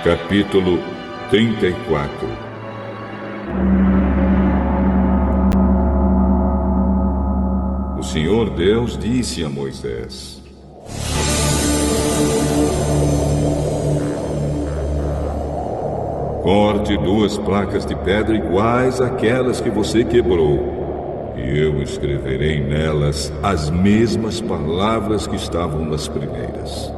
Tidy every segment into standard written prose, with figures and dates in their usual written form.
Capítulo 34. O Senhor Deus disse a Moisés: corte 2 placas de pedra iguais àquelas que você quebrou, e eu escreverei nelas as mesmas palavras que estavam nas primeiras.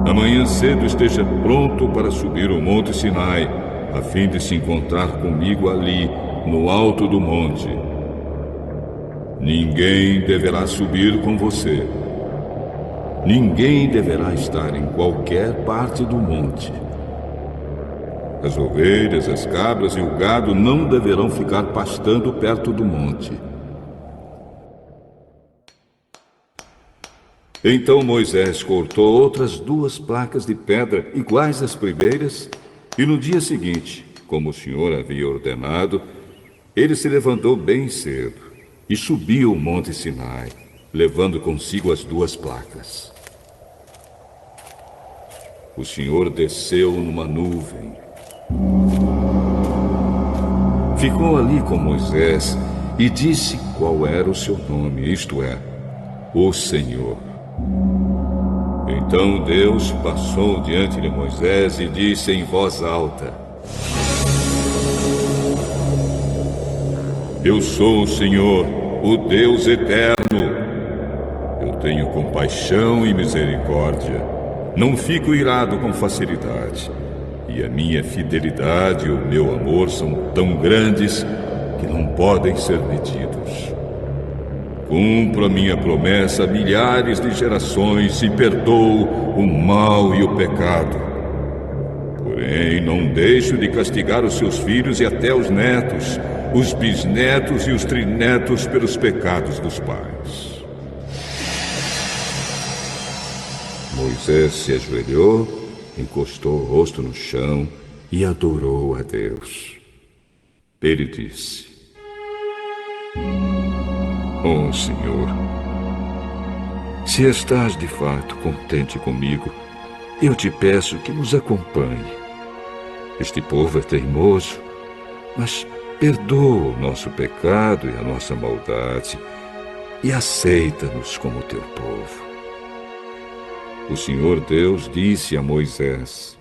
Amanhã cedo esteja pronto para subir o Monte Sinai, a fim de se encontrar comigo ali, no alto do monte. Ninguém deverá subir com você. Ninguém deverá estar em qualquer parte do monte. As ovelhas, as cabras e o gado não deverão ficar pastando perto do monte. Então Moisés cortou outras 2 placas de pedra iguais às primeiras, e no dia seguinte, como o Senhor havia ordenado, ele se levantou bem cedo e subiu o Monte Sinai, levando consigo as 2 placas. O Senhor desceu numa nuvem. Ficou ali com Moisés e disse qual era o seu nome, isto é, o Senhor. Então Deus passou diante de Moisés e disse em voz alta: eu sou o Senhor, o Deus eterno. Eu tenho compaixão e misericórdia. Não fico irado com facilidade. E a minha fidelidade e o meu amor são tão grandes que não podem ser medidos. Cumpro a minha promessa a milhares de gerações e perdoo o mal e o pecado. Porém, não deixo de castigar os seus filhos e até os netos, os bisnetos e os trinetos pelos pecados dos pais. Moisés se ajoelhou, encostou o rosto no chão e adorou a Deus. Ele disse: oh Senhor, se estás de fato contente comigo, eu te peço que nos acompanhe. Este povo é teimoso, mas perdoa o nosso pecado e a nossa maldade e aceita-nos como teu povo. O Senhor Deus disse a Moisés: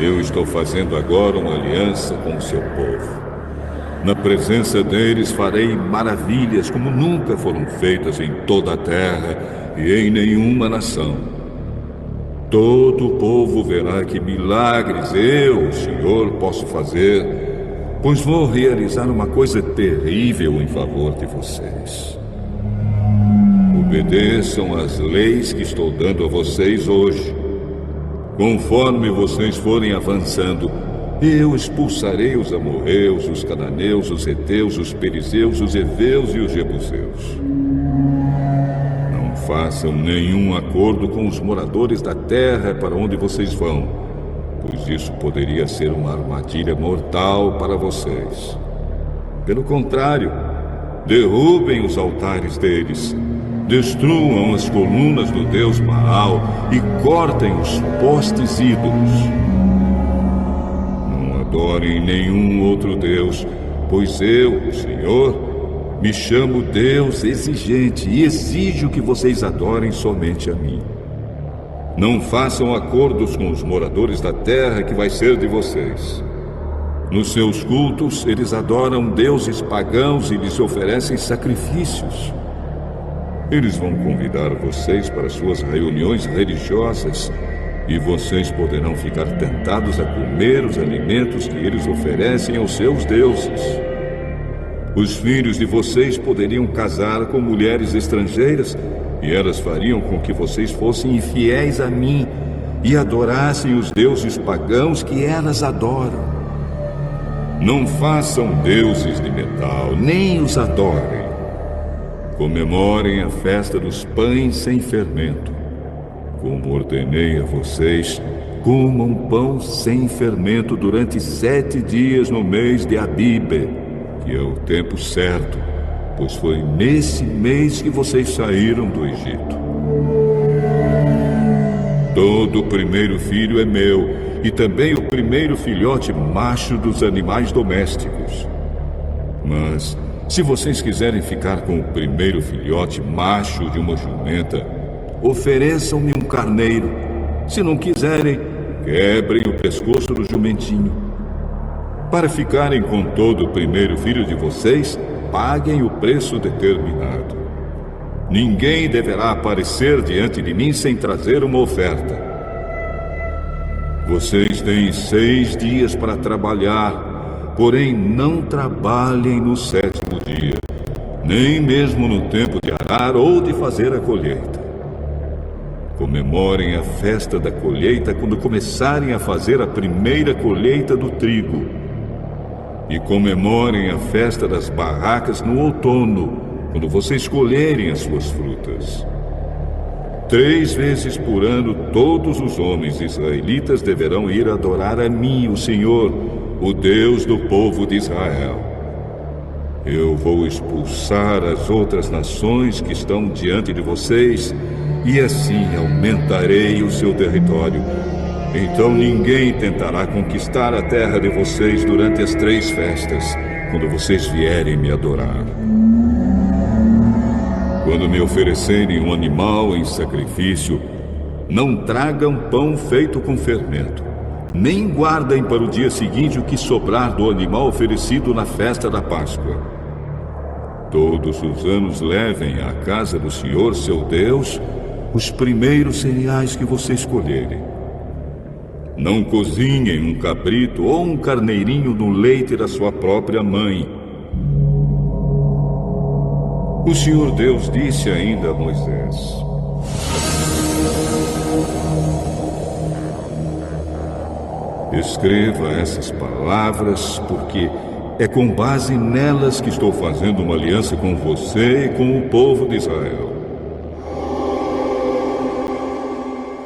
eu estou fazendo agora uma aliança com o seu povo. Na presença deles farei maravilhas como nunca foram feitas em toda a terra e em nenhuma nação. Todo o povo verá que milagres eu, o Senhor, posso fazer, pois vou realizar uma coisa terrível em favor de vocês. Obedeçam às leis que estou dando a vocês hoje. Conforme vocês forem avançando, eu expulsarei os amorreus, os cananeus, os heteus, os perizeus, os heveus e os jebuseus. Não façam nenhum acordo com os moradores da terra para onde vocês vão, pois isso poderia ser uma armadilha mortal para vocês. Pelo contrário, derrubem os altares deles, destruam as colunas do deus Baal e cortem os postes ídolos. Adorem nenhum outro Deus, pois eu, o Senhor, me chamo Deus exigente e exijo que vocês adorem somente a mim. Não façam acordos com os moradores da terra que vai ser de vocês. Nos seus cultos, eles adoram deuses pagãos e lhes oferecem sacrifícios. Eles vão convidar vocês para suas reuniões religiosas, e vocês poderão ficar tentados a comer os alimentos que eles oferecem aos seus deuses. Os filhos de vocês poderiam casar com mulheres estrangeiras, e elas fariam com que vocês fossem infiéis a mim e adorassem os deuses pagãos que elas adoram. Não façam deuses de metal, nem os adorem. Comemorem a festa dos pães sem fermento. Como ordenei a vocês, comam pão sem fermento durante 7 dias no mês de Abibe, que é o tempo certo, pois foi nesse mês que vocês saíram do Egito. Todo primeiro filho é meu, e também o primeiro filhote macho dos animais domésticos. Mas, se vocês quiserem ficar com o primeiro filhote macho de uma jumenta, ofereçam-me um carneiro. Se não quiserem, quebrem o pescoço do jumentinho. Para ficarem com todo o primeiro filho de vocês, paguem o preço determinado. Ninguém deverá aparecer diante de mim sem trazer uma oferta. Vocês têm 6 dias para trabalhar, porém não trabalhem no 7º dia, nem mesmo no tempo de arar ou de fazer a colheita. Comemorem a festa da colheita quando começarem a fazer a primeira colheita do trigo. E comemorem a festa das barracas no outono, quando vocês colherem as suas frutas. 3 vezes por ano, todos os homens israelitas deverão ir adorar a mim, o Senhor, o Deus do povo de Israel. Eu vou expulsar as outras nações que estão diante de vocês, e assim aumentarei o seu território. Então ninguém tentará conquistar a terra de vocês durante as 3 festas, quando vocês vierem me adorar. Quando me oferecerem um animal em sacrifício, não tragam pão feito com fermento, nem guardem para o dia seguinte o que sobrar do animal oferecido na festa da Páscoa. Todos os anos levem à casa do Senhor, seu Deus, os primeiros cereais que vocês colherem. Não cozinhem um cabrito ou um carneirinho no leite da sua própria mãe. O Senhor Deus disse ainda a Moisés: escreva essas palavras, porque é com base nelas que estou fazendo uma aliança com você e com o povo de Israel.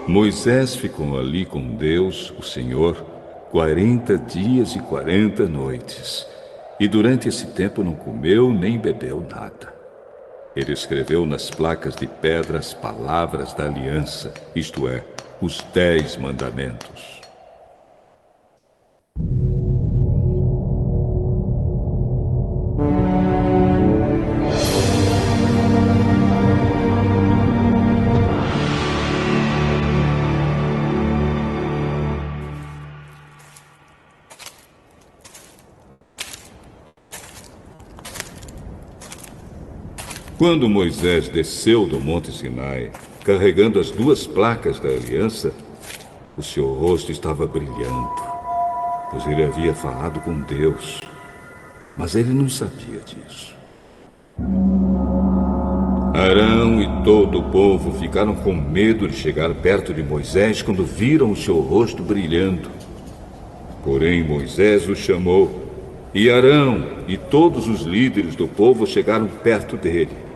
Moisés ficou ali com Deus, o Senhor, 40 dias e 40 noites. E durante esse tempo não comeu nem bebeu nada. Ele escreveu nas placas de pedra as palavras da aliança, isto é, os 10 mandamentos. Quando Moisés desceu do Monte Sinai, carregando as 2 placas da aliança, o seu rosto estava brilhando, pois ele havia falado com Deus, mas ele não sabia disso. Arão e todo o povo ficaram com medo de chegar perto de Moisés quando viram o seu rosto brilhando. Porém, Moisés o chamou, e Arão e todos os líderes do povo chegaram perto dele.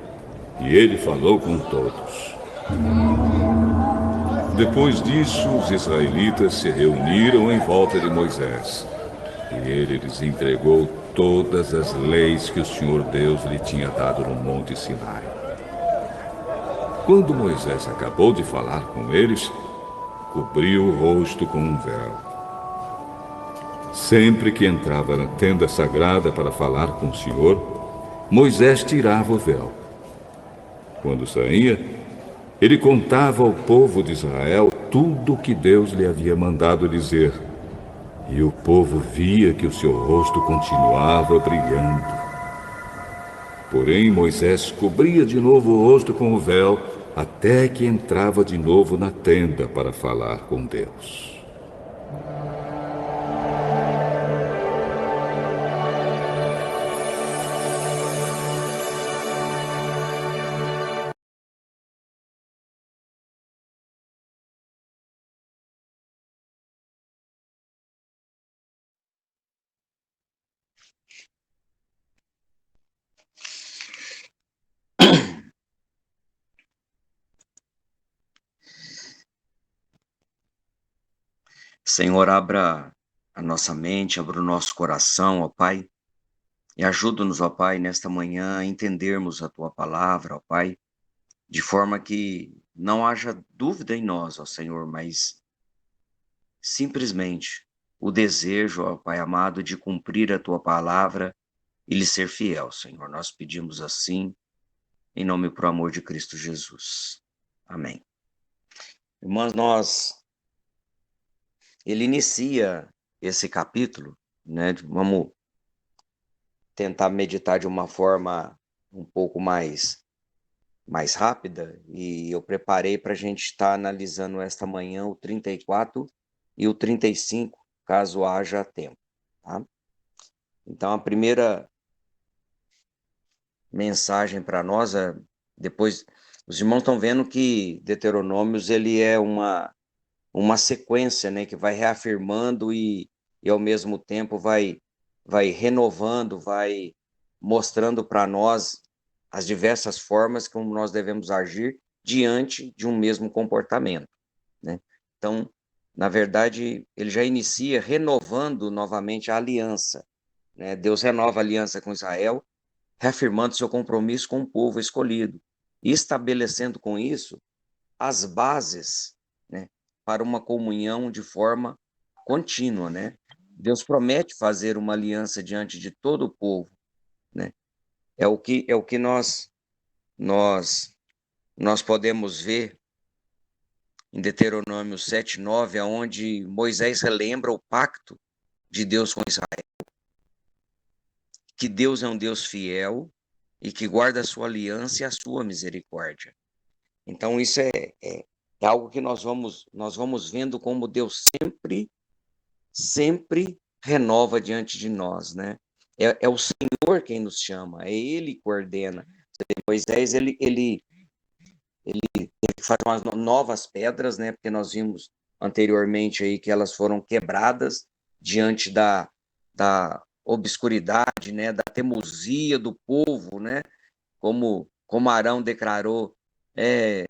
E ele falou com todos. Depois disso, os israelitas se reuniram em volta de Moisés. E ele lhes entregou todas as leis que o Senhor Deus lhe tinha dado no Monte Sinai. Quando Moisés acabou de falar com eles, cobriu o rosto com um véu. Sempre que entrava na tenda sagrada para falar com o Senhor, Moisés tirava o véu. Quando saía, ele contava ao povo de Israel tudo o que Deus lhe havia mandado dizer. E o povo via que o seu rosto continuava brilhando. Porém, Moisés cobria de novo o rosto com o véu, até que entrava de novo na tenda para falar com Deus. Senhor, abra a nossa mente, abra o nosso coração, ó Pai, e ajuda-nos, ó Pai, nesta manhã a entendermos a Tua palavra, ó Pai, de forma que não haja dúvida em nós, ó Senhor, mas simplesmente o desejo, ó Pai amado, de cumprir a Tua palavra e lhe ser fiel, Senhor. Nós pedimos assim, em nome e por amor de Cristo Jesus. Amém. Irmãos, ele inicia esse capítulo, né? Vamos tentar meditar de uma forma um pouco mais rápida, e eu preparei para a gente estar analisando esta manhã o 34 e o 35, caso haja tempo, tá? Então, a primeira mensagem para nós, depois, os irmãos estão vendo que Deuteronômios, ele é uma sequência, né, que vai reafirmando e ao mesmo tempo vai renovando, vai mostrando para nós as diversas formas como nós devemos agir diante de um mesmo comportamento, né? Então, na verdade, ele já inicia renovando novamente a aliança, né? Deus renova a aliança com Israel, reafirmando seu compromisso com o povo escolhido e estabelecendo com isso as bases, né, para uma comunhão de forma contínua, né? Deus promete fazer uma aliança diante de todo o povo, né? É o que nós podemos ver em Deuteronômio 7:9, aonde Moisés relembra o pacto de Deus com Israel, que Deus é um Deus fiel e que guarda a sua aliança e a sua misericórdia. Então, isso é algo que nós vamos vendo como Deus sempre renova diante de nós, né? É o Senhor quem nos chama, é Ele que coordena. Moisés, ele faz umas novas pedras, né? Porque nós vimos anteriormente aí que elas foram quebradas diante da obscuridade, né? Da teimosia do povo, né? Como Arão declarou, e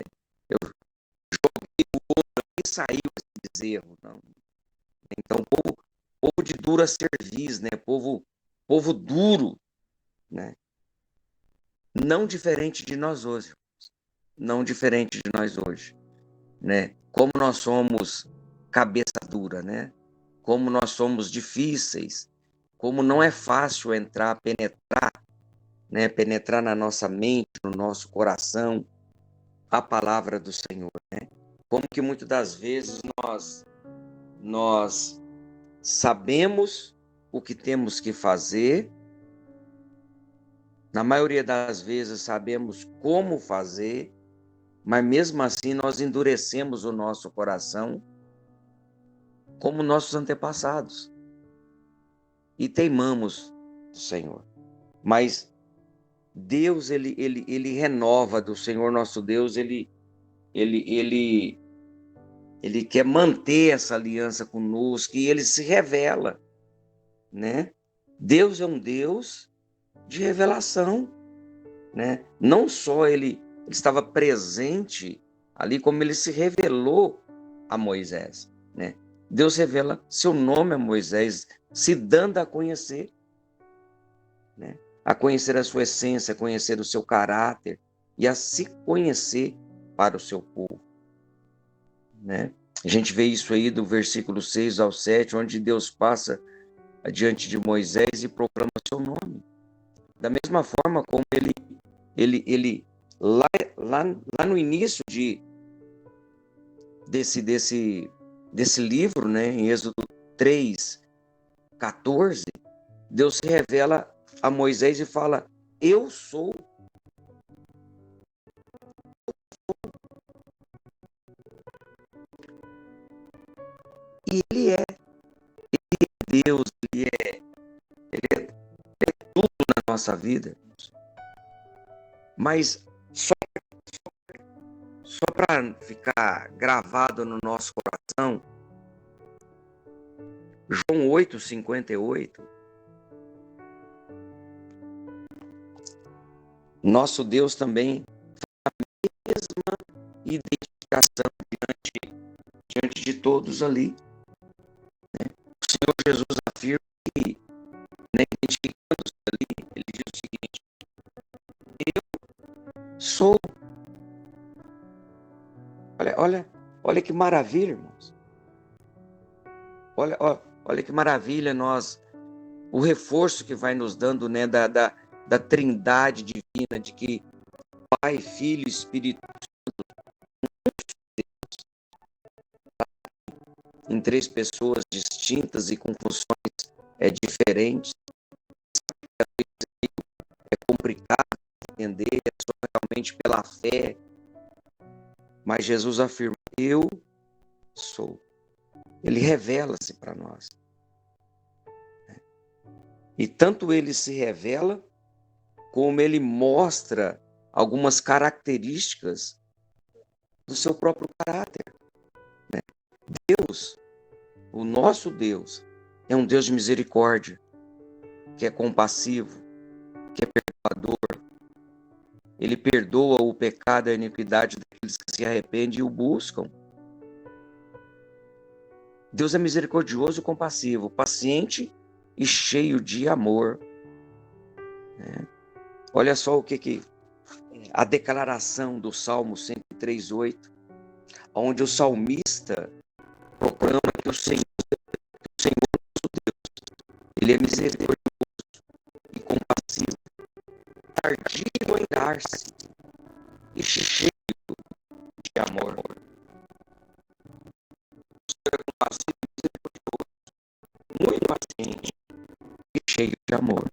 saiu esse bezerro, não. Então, povo de dura cerviz, né? Povo duro, né? Não diferente de nós hoje, não diferente de nós hoje, né? Como nós somos cabeça dura, né? Como nós somos difíceis, como não é fácil penetrar, né? Penetrar na nossa mente, no nosso coração, a palavra do Senhor, né? Como que muitas das vezes nós sabemos o que temos que fazer, na maioria das vezes sabemos como fazer, mas mesmo assim nós endurecemos o nosso coração como nossos antepassados e teimamos do Senhor. Mas Deus, ele renova, do Senhor nosso Deus, ele quer manter essa aliança conosco e ele se revela, né? Deus é um Deus de revelação, né? Não só ele estava presente ali, como ele se revelou a Moisés, né? Deus revela seu nome a Moisés, se dando a conhecer, né? A conhecer a sua essência, a conhecer o seu caráter e a se conhecer para o seu povo, né? A gente vê isso aí do versículo 6 ao 7, onde Deus passa adiante de Moisés e proclama seu nome. Da mesma forma como ele lá no início desse livro, né, em Êxodo 3:14, Deus se revela a Moisés e fala: eu sou. E ele é Deus, ele é tudo na nossa vida. Mas só para ficar gravado no nosso coração, João 8:58, nosso Deus também faz a mesma identificação diante de todos ali, né? O Senhor Jesus afirma que, né, identificando-se ali, ele diz o seguinte: eu sou. Olha que maravilha, irmãos. Olha que maravilha o reforço que vai nos dando, né, da trindade divina, de que Pai, Filho e Espírito em três pessoas distintas e com funções diferentes. É complicado entender, é só realmente pela fé. Mas Jesus afirma: eu sou. Ele revela-se para nós. E tanto ele se revela, como ele mostra algumas características do seu próprio caráter. Deus, o nosso Deus, é um Deus de misericórdia, que é compassivo, que é perdoador. Ele perdoa o pecado e a iniquidade daqueles que se arrependem e o buscam. Deus é misericordioso e compassivo, paciente e cheio de amor. Olha só o que a declaração do Salmo 103:8, onde o salmista proclama que o Senhor nosso Deus, ele é misericordioso e compassivo, tardio em irar-se e cheio de amor. Muito paciente e cheio de amor.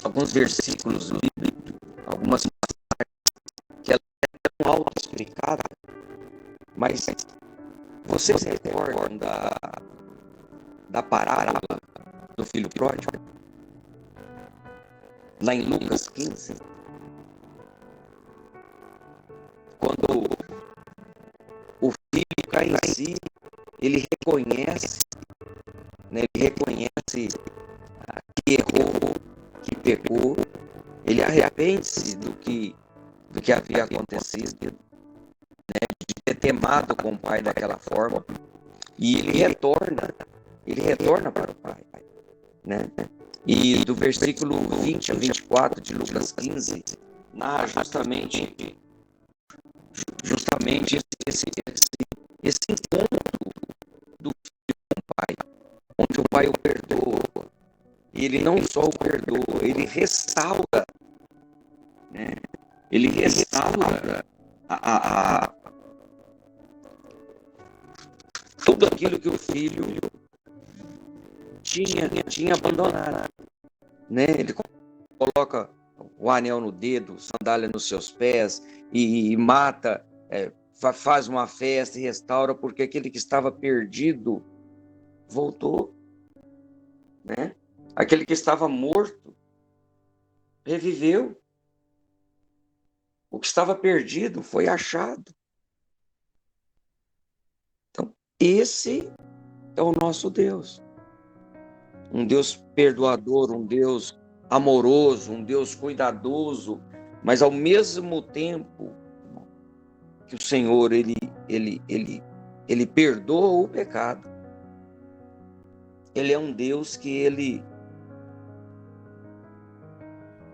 Alguns versículos bíblicos, algumas passagens que ela é tão auto-explicada, mas vocês recordam da parábola do filho pródigo? Lá em Lucas 15, quando o filho cai em si, ele reconhece, né, que errou, que pecou, ele arrepende-se do que havia acontecido, né, de ter temado com o pai daquela forma, e ele retorna para o pai, né? E do versículo 20 a 24 de Lucas 15, narra justamente esse encontro do filho com o pai, onde o pai o perdoa. E ele não só o perdoa, ele restaura, né? Ele restaura tudo aquilo que o filho tinha abandonado, né? Ele coloca o anel no dedo, sandália nos seus pés e mata, faz uma festa e restaura, porque aquele que estava perdido voltou, né? Aquele que estava morto reviveu. O que estava perdido foi achado. Então, esse é o nosso Deus. Um Deus perdoador, um Deus amoroso, um Deus cuidadoso, mas ao mesmo tempo que o Senhor ele perdoa o pecado. Ele é um Deus que ele,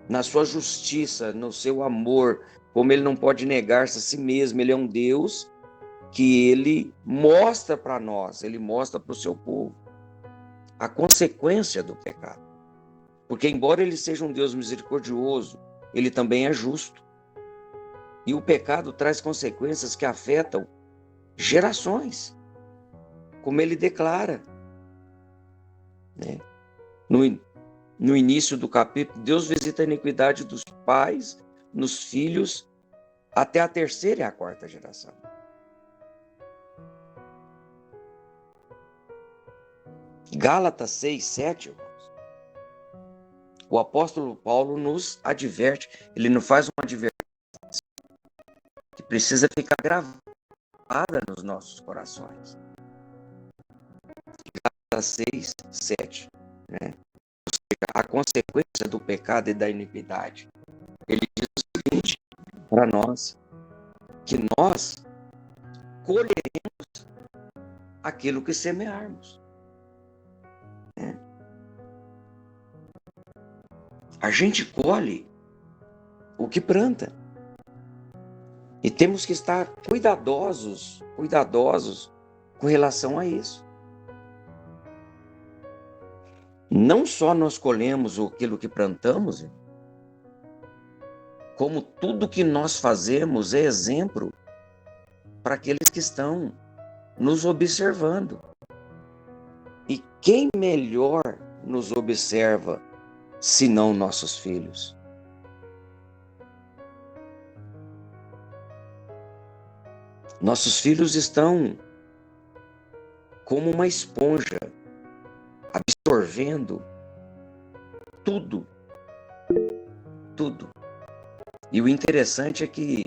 na sua justiça, no seu amor, como ele não pode negar-se a si mesmo, ele é um Deus que ele mostra para nós, ele mostra para o seu povo a consequência do pecado. Porque embora ele seja um Deus misericordioso, ele também é justo. E o pecado traz consequências que afetam gerações, como ele declara, né? No início do capítulo, Deus visita a iniquidade dos pais nos filhos até a terceira e a quarta geração. Gálatas 6:7, irmãos. O apóstolo Paulo nos adverte, ele nos faz uma advertência que precisa ficar gravada nos nossos corações. Gálatas 6:7, né? A consequência do pecado e da iniquidade. Ele diz o seguinte para nós, que nós colheremos aquilo que semearmos. A gente colhe o que planta. E temos que estar cuidadosos com relação a isso. Não só nós colhemos aquilo que plantamos, como tudo que nós fazemos é exemplo para aqueles que estão nos observando. E quem melhor nos observa, senão nossos filhos? Nossos filhos estão como uma esponja, absorvendo tudo. E o interessante é que,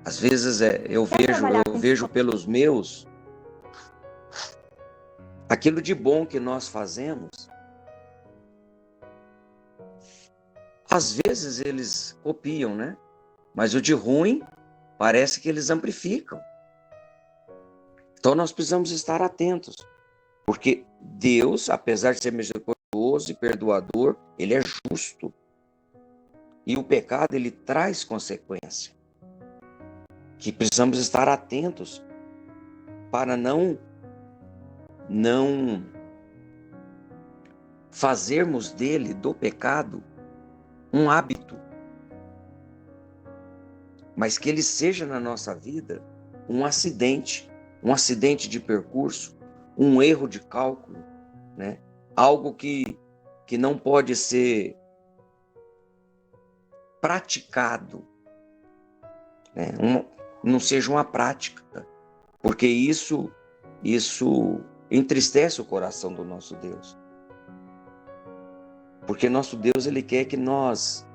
às vezes, eu vejo pelos meus, aquilo de bom que nós fazemos, às vezes eles copiam, né? Mas o de ruim, parece que eles amplificam. Então nós precisamos estar atentos, porque Deus, apesar de ser misericordioso e perdoador, Ele é justo. E o pecado, ele traz consequência. Que precisamos estar atentos para não fazermos do pecado, um hábito. Mas que ele seja na nossa vida um acidente de percurso, um erro de cálculo, né? Algo que não pode ser praticado, né? Não seja uma prática, porque isso entristece o coração do nosso Deus. Porque nosso Deus, ele quer que nós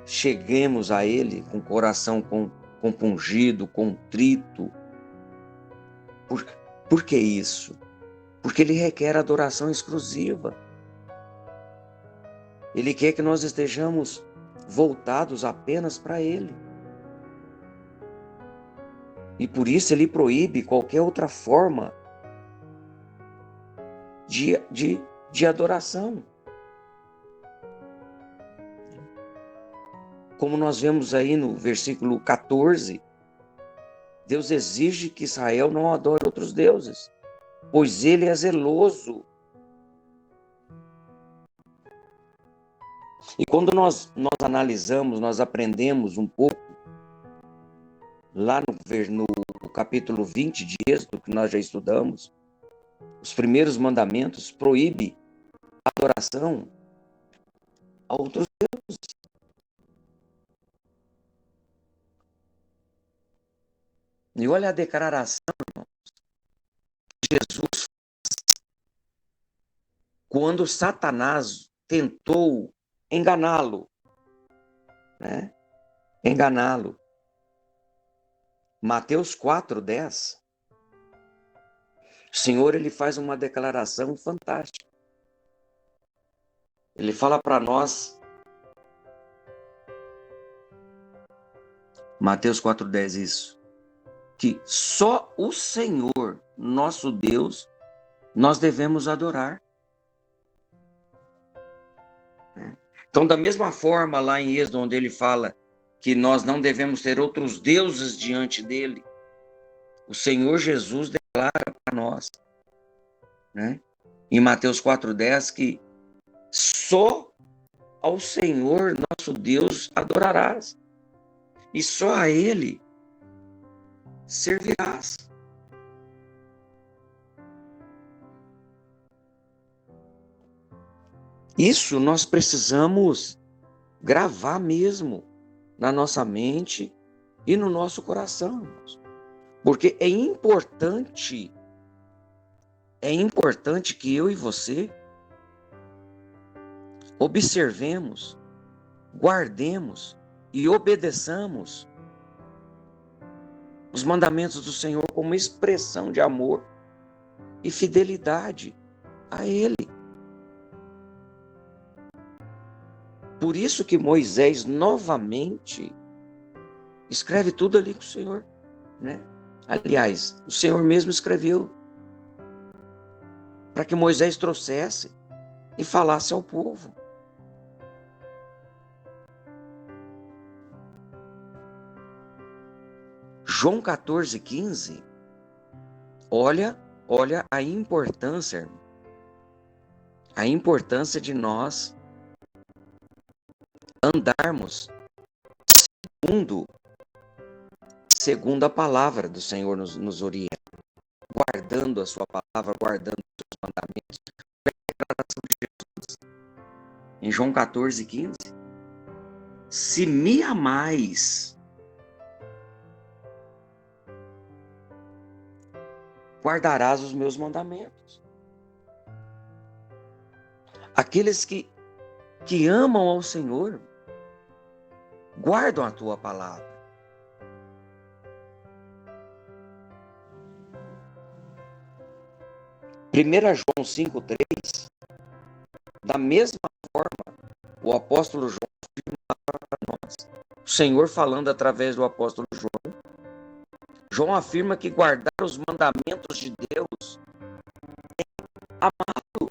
cheguemos a Ele com o coração compungido, contrito. Por que isso? Porque Ele requer adoração exclusiva. Ele quer que nós estejamos voltados apenas para Ele. E por isso Ele proíbe qualquer outra forma de adoração. Como nós vemos aí no versículo 14, Deus exige que Israel não adore outros deuses, pois Ele é zeloso. E quando nós analisamos, nós aprendemos um pouco, lá no capítulo 20 de Êxodo, que nós já estudamos, os primeiros mandamentos proíbem a adoração a outros deuses. E olha a declaração, irmãos, de Jesus, quando Satanás tentou enganá-lo, né? Enganá-lo. Mateus 4:10. O Senhor, ele faz uma declaração fantástica. Ele fala para nós, Mateus 4:10, isso, que só o Senhor, nosso Deus, nós devemos adorar. Então, da mesma forma, lá em Êxodo, onde ele fala que nós não devemos ter outros deuses diante dele, o Senhor Jesus declara para nós, né? Em Mateus 4:10, que só ao Senhor, nosso Deus, adorarás, e só a Ele servirás. Isso nós precisamos gravar mesmo na nossa mente e no nosso coração, irmãos. Porque é importante que eu e você observemos, guardemos e obedeçamos os mandamentos do Senhor como expressão de amor e fidelidade a Ele. Por isso que Moisés novamente escreve tudo ali com o Senhor, né? Aliás, o Senhor mesmo escreveu para que Moisés trouxesse e falasse ao povo. João 14,15, olha a importância, irmão. A importância de nós andarmos segundo a palavra do Senhor nos orienta, guardando a sua palavra, guardando os seus mandamentos. A declaração de Jesus em João 14,15: se me amais, guardarás os meus mandamentos. Aqueles que amam ao Senhor guardam a tua palavra. Primeira João 5,3, da mesma forma, o apóstolo João afirma para nós, o Senhor falando através do apóstolo João, João afirma que guardar os mandamentos de Deus é amá-lo.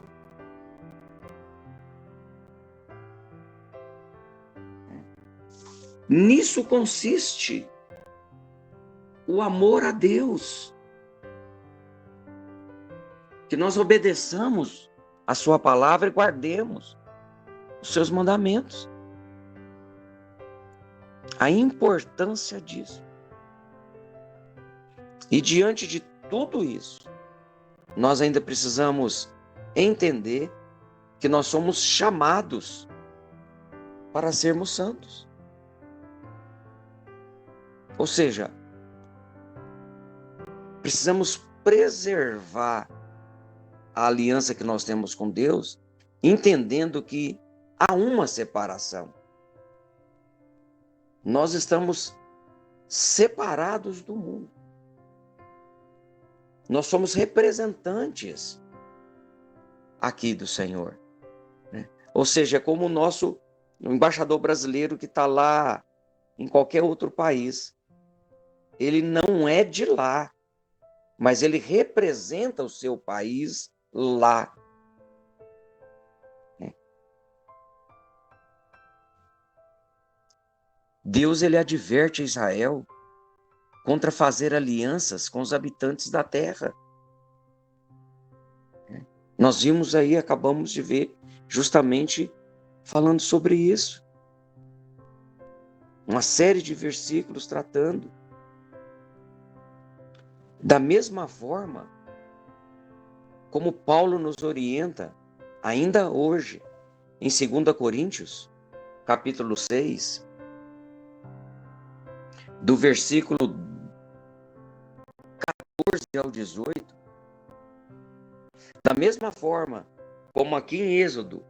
Nisso consiste o amor a Deus. Que nós obedeçamos a sua palavra e guardemos os seus mandamentos. A importância disso. E diante de tudo isso, nós ainda precisamos entender que nós somos chamados para sermos santos. Ou seja, precisamos preservar a aliança que nós temos com Deus, entendendo que há uma separação. Nós estamos separados do mundo. Nós somos representantes aqui do Senhor, né? Ou seja, como o nosso embaixador brasileiro que está lá em qualquer outro país. Ele não é de lá, mas ele representa o seu país lá. Deus, ele adverte Israel contra fazer alianças com os habitantes da terra. Nós vimos aí, acabamos de ver, justamente falando sobre isso. Uma série de versículos tratando. Da mesma forma, como Paulo nos orienta, ainda hoje, em 2 Coríntios, capítulo 6, do versículo 14 ao 18, da mesma forma, como aqui em Êxodo,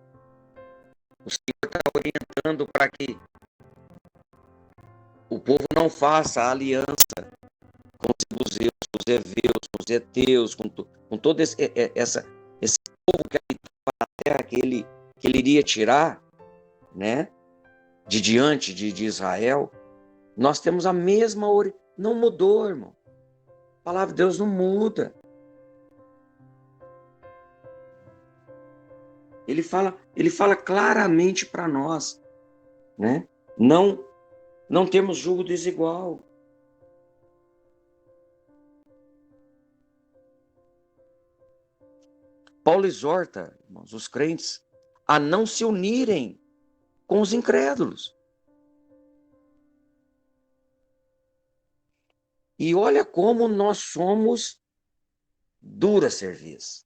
o Senhor está orientando para que o povo não faça aliança com os jebuseus, com os heveus, com os heteus, com todo esse povo que habitava na terra que ele iria tirar, né, de diante de Israel. Nós temos a mesma não mudou, irmão. A palavra de Deus não muda. Ele fala claramente para nós, né? Não temos julgo desigual. Paulo exorta, irmãos, os crentes a não se unirem com os incrédulos. E olha como nós somos dura serviço.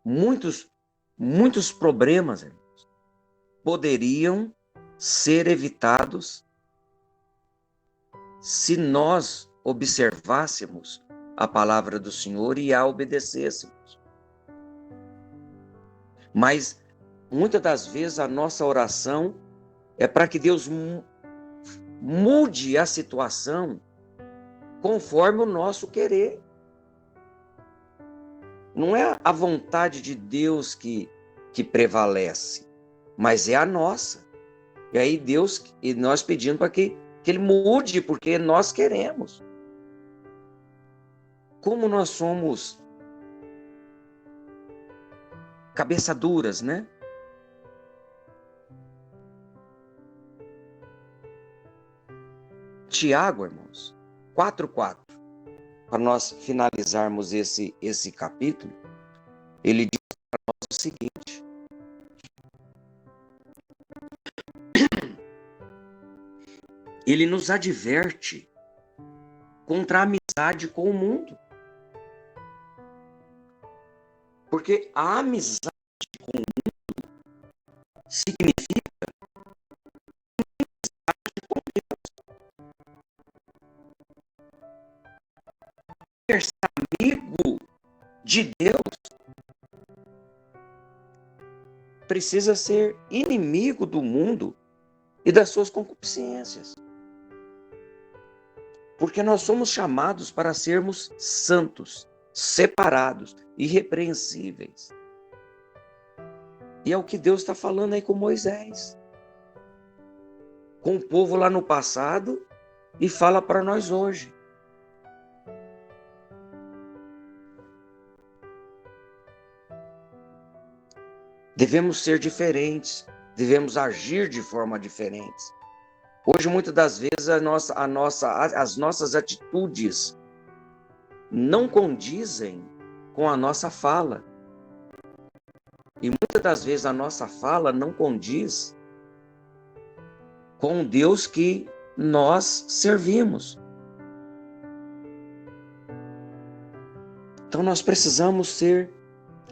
Muitos problemas, irmãos, poderiam ser evitados se nós observássemos a palavra do Senhor e a obedecêssemos. Mas muitas das vezes a nossa oração é para que Deus mude a situação conforme o nosso querer. Não é a vontade de Deus que prevalece, mas é a nossa. E aí e nós pedindo para que Ele mude, porque nós queremos. Como nós somos cabeça duras, né? Tiago, irmãos, 4:4, para nós finalizarmos esse capítulo, ele diz para nós o seguinte: ele nos adverte contra a amizade com o mundo. Porque a amizade com o mundo significa ser amigo de Deus, precisa ser inimigo do mundo e das suas concupiscências. Porque nós somos chamados para sermos santos, separados, irrepreensíveis. E é o que Deus está falando aí com Moisés, com o povo lá no passado, e fala para nós hoje. Devemos ser diferentes, devemos agir de forma diferente. Hoje, muitas das vezes, as nossas atitudes não condizem com a nossa fala. E muitas das vezes a nossa fala não condiz com o Deus que nós servimos. Então nós precisamos ser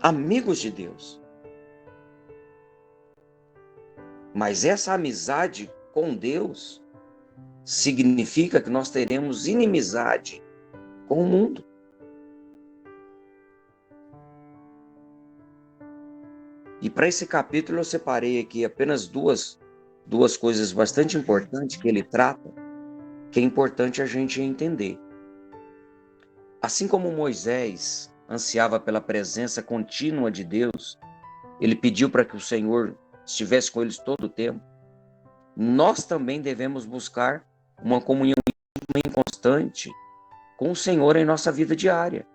amigos de Deus. Mas essa amizade com Deus significa que nós teremos inimizade com o mundo. E para esse capítulo eu separei aqui apenas duas coisas bastante importantes que ele trata, que é importante a gente entender. Assim como Moisés ansiava pela presença contínua de Deus, ele pediu para que o Senhor estivesse com eles todo o tempo, nós também devemos buscar uma comunhão constante com o Senhor em nossa vida diária.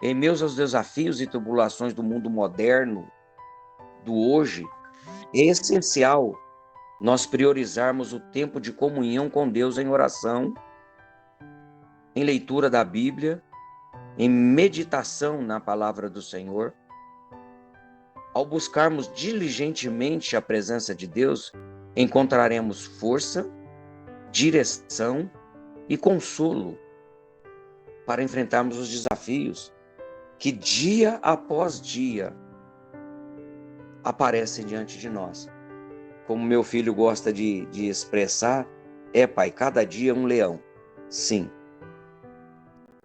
Em meio aos desafios e tribulações do mundo moderno, do hoje, é essencial nós priorizarmos o tempo de comunhão com Deus em oração, em leitura da Bíblia, em meditação na palavra do Senhor. Ao buscarmos diligentemente a presença de Deus, encontraremos força, direção e consolo para enfrentarmos os desafios que dia após dia aparecem diante de nós. Como meu filho gosta de expressar, pai, cada dia um leão. Sim.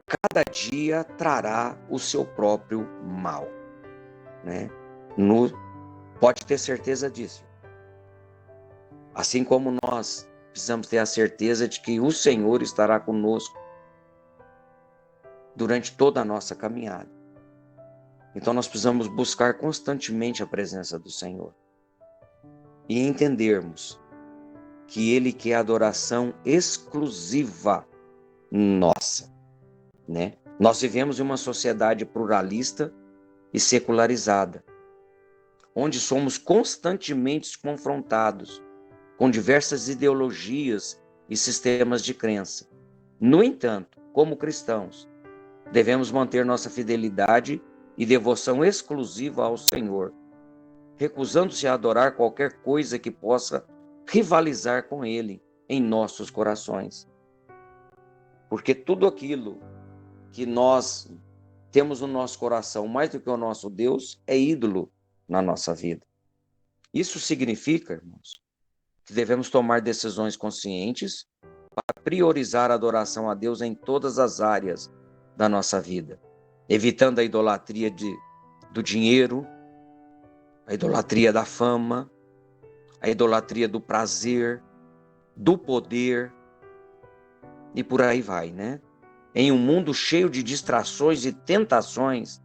Cada dia trará o seu próprio mal, né? Pode ter certeza disso. Assim como nós precisamos ter a certeza de que o Senhor estará conosco durante toda a nossa caminhada. Então nós precisamos buscar constantemente a presença do Senhor e entendermos que Ele quer adoração exclusiva nossa, né? Nós vivemos em uma sociedade pluralista e secularizada, onde somos constantemente confrontados com diversas ideologias e sistemas de crença. No entanto, como cristãos, devemos manter nossa fidelidade e devoção exclusiva ao Senhor, recusando-se a adorar qualquer coisa que possa rivalizar com Ele em nossos corações. Porque tudo aquilo que nós temos no nosso coração, mais do que o nosso Deus, é ídolo na nossa vida. Isso significa, irmãos, que devemos tomar decisões conscientes para priorizar a adoração a Deus em todas as áreas da nossa vida, evitando a idolatria do dinheiro, a idolatria da fama, a idolatria do prazer, do poder, e por aí vai, né? Em um mundo cheio de distrações e tentações,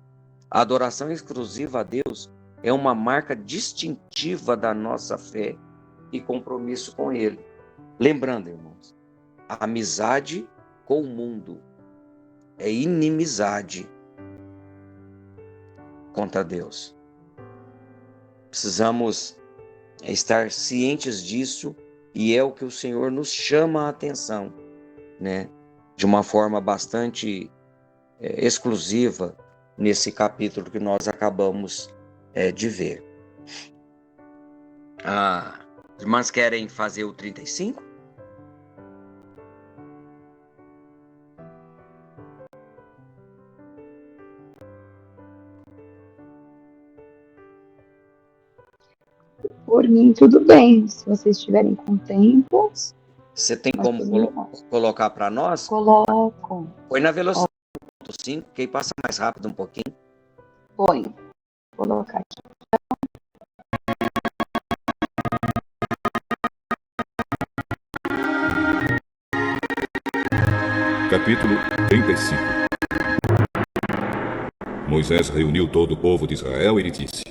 a adoração exclusiva a Deus é uma marca distintiva da nossa fé e compromisso com Ele. Lembrando, irmãos, a amizade com o mundo é inimizade contra Deus. Precisamos estar cientes disso E é o que o Senhor nos chama a atenção, né? De uma forma bastante exclusiva nesse capítulo que nós acabamos de ver. As irmãs querem fazer o 35? Por mim, tudo bem. Se vocês estiverem com tempo. Você tem como colocar para nós? Coloco. Põe na velocidade 5, que aí passa mais rápido um pouquinho. Põe. Vou colocar aqui. Capítulo 35. Moisés reuniu todo o povo de Israel e lhe disse: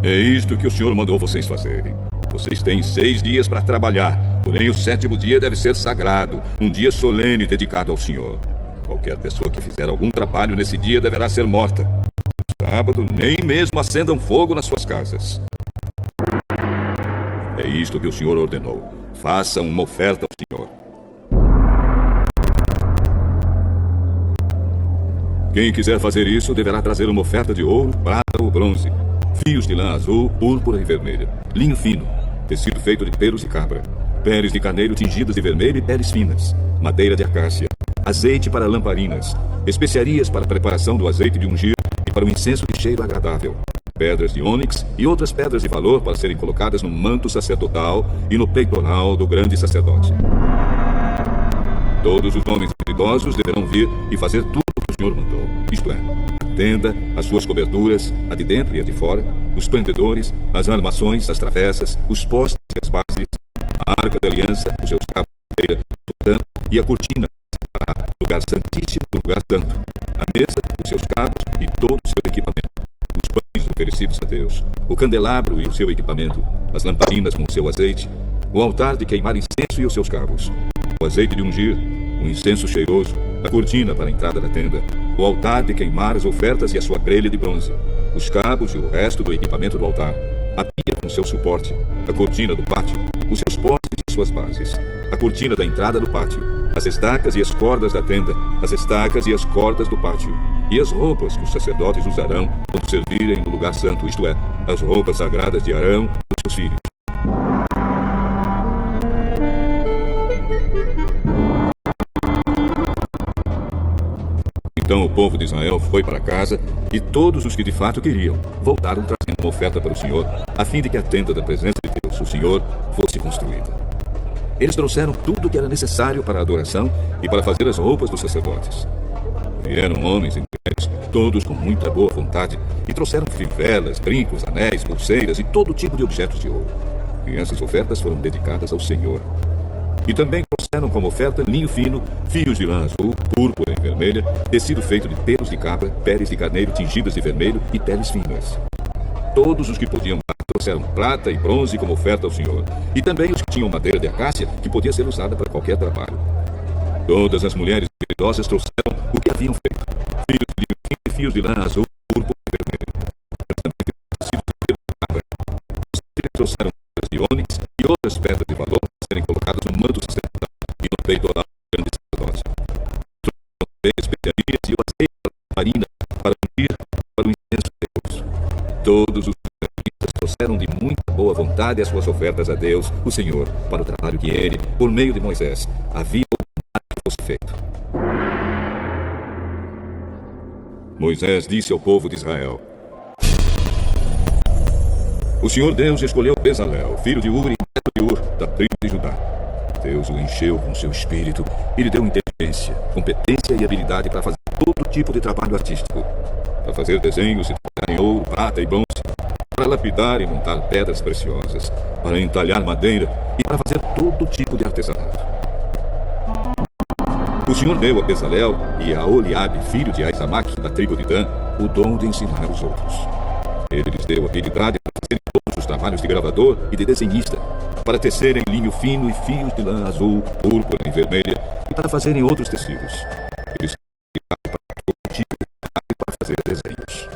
É isto que o Senhor mandou vocês fazerem. Vocês têm 6 dias para trabalhar, porém o 7º dia deve ser sagrado, um dia solene dedicado ao Senhor. Qualquer pessoa que fizer algum trabalho nesse dia deverá ser morta. No sábado, nem mesmo acendam fogo nas suas casas. É isto que o Senhor ordenou. Façam uma oferta ao Senhor. Quem quiser fazer isso deverá trazer uma oferta de ouro, prata ou bronze, fios de lã azul, púrpura e vermelha, linho fino, tecido feito de pelos de cabra, peles de carneiro tingidas de vermelho e peles finas, madeira de acácia, azeite para lamparinas, especiarias para a preparação do azeite de ungir e para o incenso de cheiro agradável, pedras de ônix e outras pedras de valor para serem colocadas no manto sacerdotal e no peitoral do grande sacerdote. Todos os homens idosos deverão vir e fazer tudo o que o Senhor mandou, isto é, a tenda, as suas coberturas, a de dentro e a de fora, os prendedores, as armações, as travessas, os postes e as bases, a arca da aliança, os seus cabos de madeira, e a cortina para separar o lugar santíssimo do lugar santo, a mesa, os seus cabos e todo o seu equipamento, os pães oferecidos a Deus, o candelabro e o seu equipamento, as lamparinas com o seu azeite, o altar de queimar incenso e os seus cabos, o azeite de ungir, o incenso cheiroso, a cortina para a entrada da tenda, o altar de queimar as ofertas e a sua grelha de bronze, os cabos e o resto do equipamento do altar, a pia com seu suporte, a cortina do pátio, os seus postes e suas bases, a cortina da entrada do pátio, as estacas e as cordas da tenda, as estacas e as cordas do pátio, e as roupas que os sacerdotes usarão quando servirem no lugar santo, isto é, as roupas sagradas de Arão e dos seus filhos. Então o povo de Israel foi para casa, e todos os que de fato queriam voltaram trazendo uma oferta para o Senhor, a fim de que a tenda da presença de Deus, o Senhor, fosse construída. Eles trouxeram tudo o que era necessário para a adoração e para fazer as roupas dos sacerdotes. Vieram homens e mulheres, todos com muita boa vontade, e trouxeram fivelas, brincos, anéis, pulseiras e todo tipo de objetos de ouro. E essas ofertas foram dedicadas ao Senhor. E também trouxeram como oferta linho fino, fios de lã azul, púrpura e vermelha, tecido feito de pelos de cabra, peles de carneiro tingidas de vermelho e peles finas. Todos os que podiam dar trouxeram prata e bronze como oferta ao Senhor, e também os que tinham madeira de acácia, que podia ser usada para qualquer trabalho. Todas as mulheres idosas trouxeram o que haviam feito, fios de linho fino e fios de lã azul, púrpura e vermelho. Tecido de pelo de cabra. Os filhos trouxeram pedras de ônix e outras pedras de valor para serem colocadas no manto sacerdotal e no peitoral do grande sacerdote. Trouxeram especiarias e o azeite para a farina, para ungir, para o incenso de Deus. Todos os israelitas trouxeram de muita boa vontade as suas ofertas a Deus, o Senhor, para o trabalho que ele, por meio de Moisés, havia ordenado que fosse feito. Moisés disse ao povo de Israel: O Senhor Deus escolheu Bezalel, filho de Uri, neto de Ur, da tribo de Judá. Deus o encheu com seu espírito e lhe deu inteligência, competência e habilidade para fazer todo tipo de trabalho artístico, para fazer desenhos e trabalhar em ouro, prata e bronze, para lapidar e montar pedras preciosas, para entalhar madeira e para fazer todo tipo de artesanato. O Senhor deu a Bezalel e a Oliabe, filho de Aizamaque, da tribo de Dan, o dom de ensinar os outros. Ele lhes deu habilidade para fazerem todos os trabalhos de gravador e de desenhista, para tecerem linho fino e fios de lã azul, púrpura e vermelha, e para fazerem outros tecidos. Eles para todo tipo de trabalho para fazer desenhos.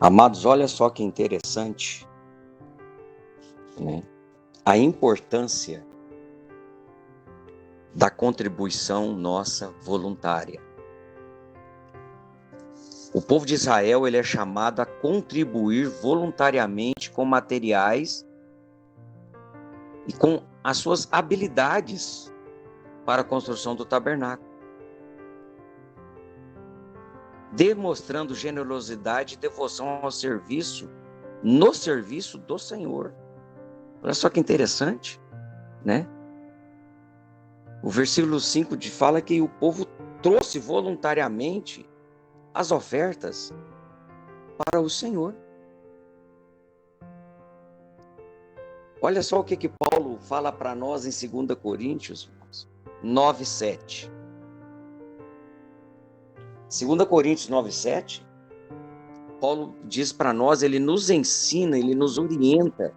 Amados, olha só que interessante, né? A importância da contribuição nossa voluntária. O povo de Israel, ele é chamado a contribuir voluntariamente com materiais e com as suas habilidades para a construção do tabernáculo, demonstrando generosidade e devoção ao serviço, no serviço do Senhor. Olha só que interessante, né? O versículo 5 fala que o povo trouxe voluntariamente as ofertas para o Senhor. Olha só o que Paulo fala para nós em 2 Coríntios 9:7. 2 Coríntios 9:7, Paulo diz para nós, ele nos ensina, ele nos orienta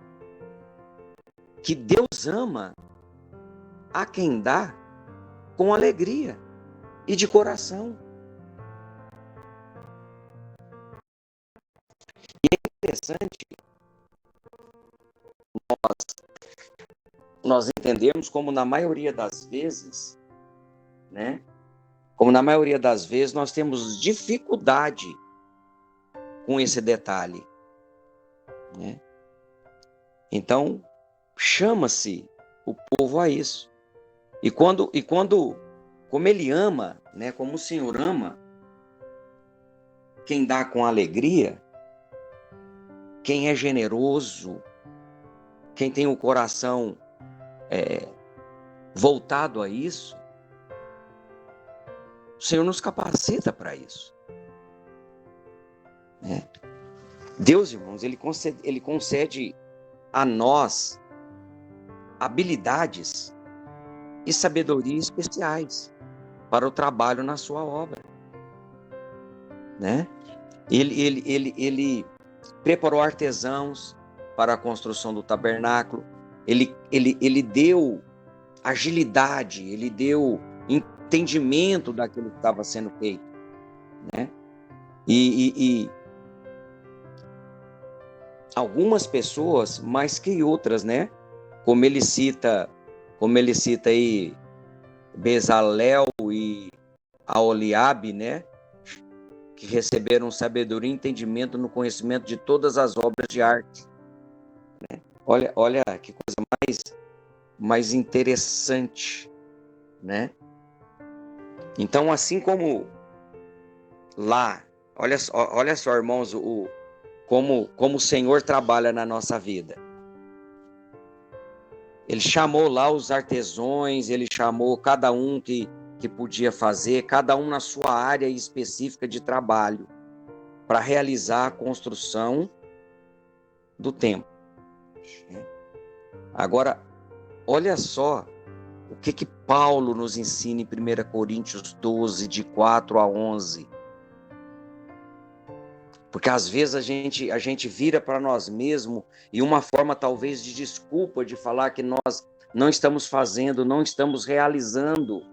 que Deus ama a quem dá com alegria e de coração. E é interessante nós entendermos como na maioria das vezes, né? Como na maioria das vezes nós temos dificuldade com esse detalhe, né? Então, chama-se o povo a isso. E quando, como ele ama, né? Como o Senhor ama, quem dá com alegria, quem é generoso, quem tem o coração voltado a isso, o Senhor nos capacita para isso, né? Deus, irmãos, ele concede a nós habilidades e sabedoria especiais para o trabalho na sua obra, né? Ele preparou artesãos para a construção do tabernáculo, ele deu agilidade, ele deu entendimento daquilo que estava sendo feito, né? E algumas pessoas mais que outras, né? Como ele cita aí Bezalel e Aholiabe, né? Que receberam sabedoria e entendimento no conhecimento de todas as obras de arte, né? Olha que coisa mais interessante, né? Então, assim como lá, olha só, irmãos, como o Senhor trabalha na nossa vida. Ele chamou lá os artesãos, ele chamou cada um que podia fazer, cada um na sua área específica de trabalho, para realizar a construção do templo. Agora, olha só o que Paulo nos ensina em 1 Coríntios 12, de 4 a 11. Porque às vezes a gente vira para nós mesmos e uma forma talvez de desculpa de falar que nós não estamos fazendo, não estamos realizando,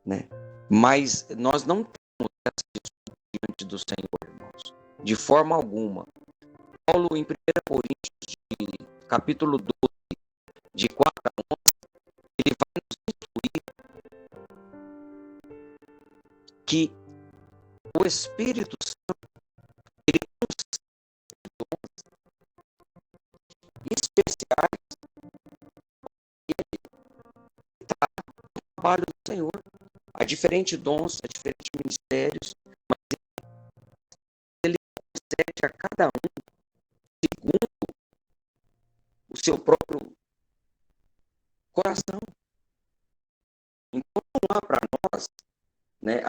né? Mas nós não temos essa desculpa diante do Senhor, irmãos, de forma alguma. Paulo, em 1 Coríntios, capítulo 12, de 4 a 11, ele vai nos instruir que o Espírito Santo, ele concede dons especiais e ele está no trabalho do Senhor. Há diferentes dons, há diferentes ministérios, mas ele concede a cada um segundo o seu próprio coração. Então, não há para nós, né,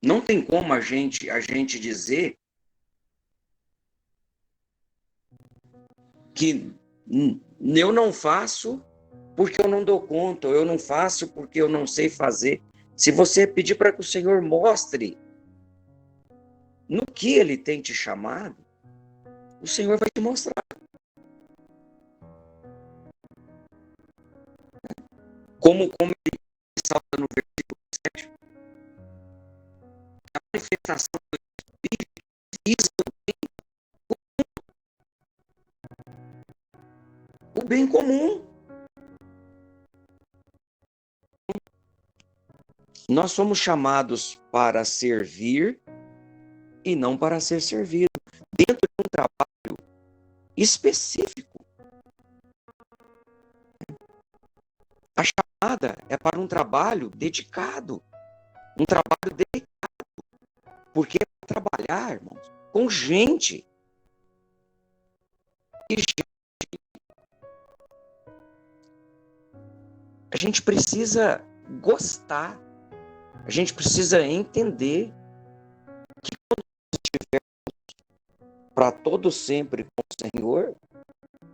não tem como a gente dizer que eu não faço porque eu não dou conta, eu não faço porque eu não sei fazer. Se você pedir para que o Senhor mostre no que Ele tem te chamado, o Senhor vai te mostrar. Como ele salta no versículo 7, a manifestação do Espírito visa o bem comum. Nós somos chamados para servir e não para ser servido, dentro de um trabalho específico. A chamada é para um trabalho dedicado, um trabalho dedicado, porque é para trabalhar, irmãos, com gente. E a gente precisa gostar, a gente precisa entender que quando estivermos para todo sempre com o Senhor,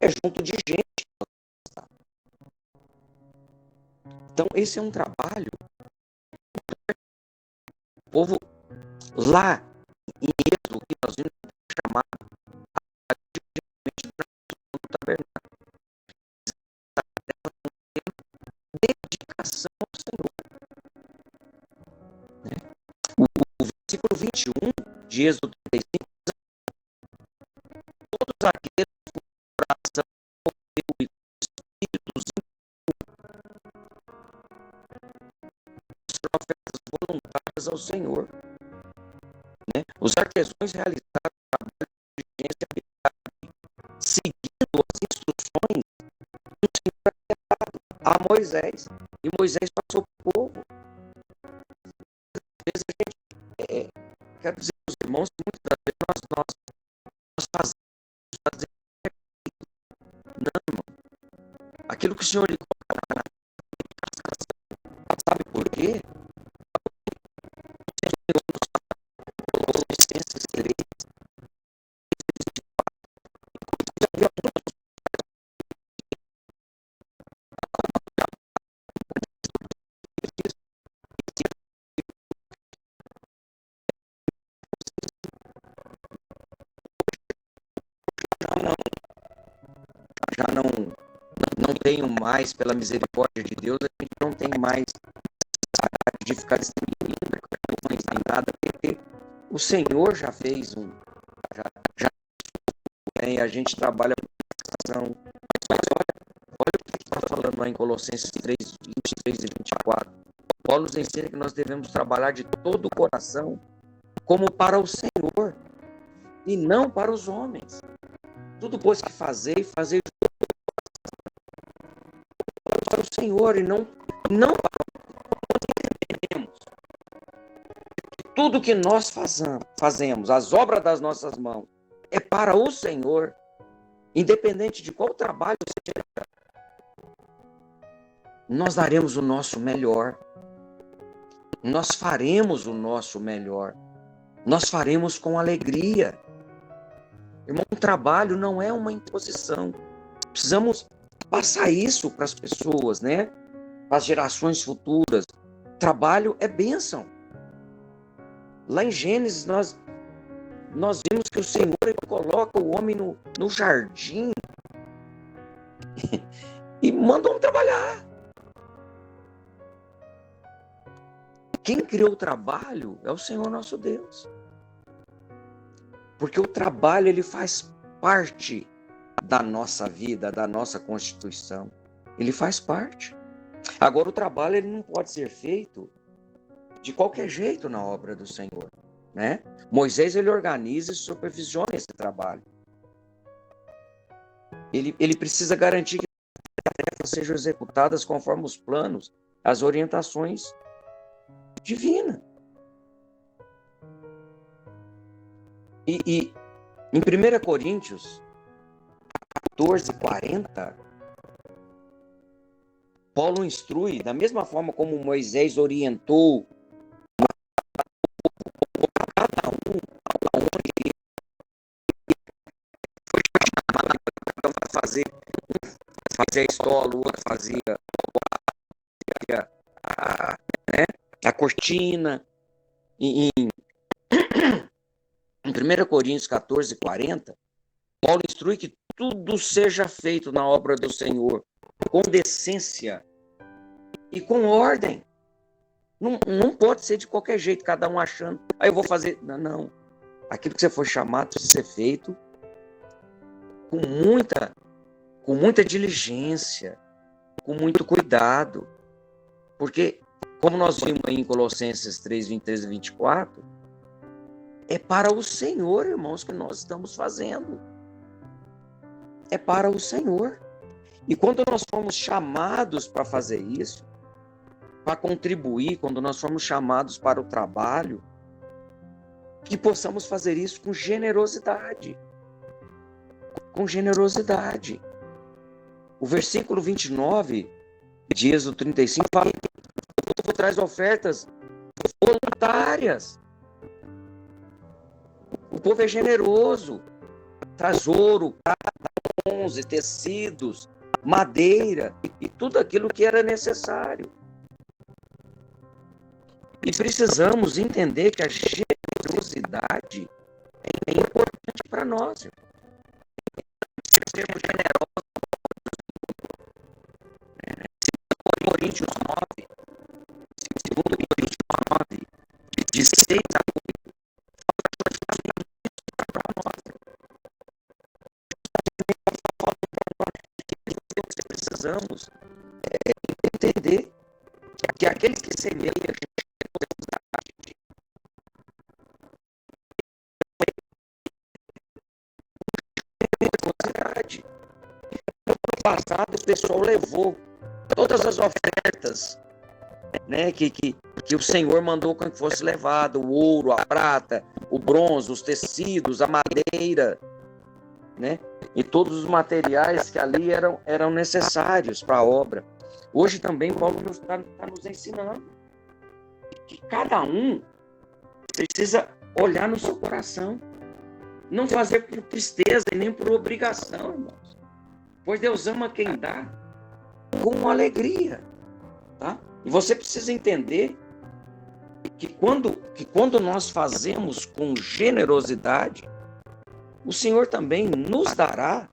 é junto de gente. Então, esse é um trabalho. O povo lá em Êxodo, que nós vimos chamar do tabernáculo, dedicação ao Senhor. O versículo 21 de Êxodo 35, todos aqueles que coração e espíritos ofertas voluntárias ao Senhor. Né? Os artesãos realizaram o trabalho de diligência seguindo as instruções do Senhor a Moisés. E Moisés passou para o povo. Às vezes a gente, quero dizer aos irmãos, que muitas das vezes nós fazemos. Não, irmão. Aquilo que o Senhor lhe coloca na sabe por quê? Colossenses 3. Já não tenho mais, pela misericórdia de Deus, a gente não tem mais de ficar distribuindo cartões nem nada, porque o Senhor já fez e a gente trabalha com ação. Mas olha o que está falando lá em Colossenses 3, 23 e 24. Paulo nos ensina que nós devemos trabalhar de todo o coração como para o Senhor e não para os homens. Tudo pois que fazer para o Senhor e não para entendemos. Tudo que nós fazemos, as obras das nossas mãos, é para o Senhor, independente de qual trabalho seja. Nós daremos o nosso melhor. Nós faremos o nosso melhor. Nós faremos com alegria. Irmão, um trabalho não é uma imposição. Precisamos passar isso para as pessoas, né? Para as gerações futuras. Trabalho é bênção. Lá em Gênesis, nós vimos que o Senhor ele coloca o homem no jardim e manda o homem trabalhar. Quem criou o trabalho é o Senhor nosso Deus. Porque o trabalho ele faz parte da nossa vida, da nossa constituição. Ele faz parte. Agora, o trabalho ele não pode ser feito de qualquer jeito na obra do Senhor, né? Moisés ele organiza e supervisiona esse trabalho. Ele precisa garantir que as tarefas sejam executadas conforme os planos, as orientações divinas. E em 1 Coríntios 14:40, Paulo instrui, da mesma forma como Moisés orientou cada um aonde ele foi fazer a estola, o outro fazia a cortina. Em 1 Coríntios 14:40, Paulo instrui que tudo seja feito na obra do Senhor com decência e com ordem. Não pode ser de qualquer jeito, cada um achando, aí eu vou fazer. Não, não. Aquilo que você foi chamado precisa ser feito com muita diligência, com muito cuidado. Porque, como nós vimos aí em Colossenses 3, 23 e 24, é para o Senhor, irmãos, que nós estamos fazendo. É para o Senhor. E quando nós fomos chamados para fazer isso, para contribuir, quando nós fomos chamados para o trabalho, que possamos fazer isso com generosidade. Com generosidade. O versículo 29 de Êxodo 35 fala que o povo traz ofertas voluntárias. O povo é generoso. Traz ouro, prata, bronze, tecidos, madeira e tudo aquilo que era necessário. E precisamos entender que a generosidade é importante para nós. Sermos generosos. Segundo Coríntios 9, de 6 a 8, para nós. Precisamos entender que aquele que semeia generosidade. No passado, o pessoal levou todas as ofertas, né, que o Senhor mandou que fosse levado: o ouro, a prata, o bronze, os tecidos, a madeira, né, e todos os materiais que ali eram necessários para a obra. Hoje também Paulo está nos ensinando que cada um precisa olhar no seu coração, não fazer por tristeza e nem por obrigação, irmãos, pois Deus ama quem dá com alegria, tá? E você precisa entender que quando nós fazemos com generosidade, o Senhor também nos dará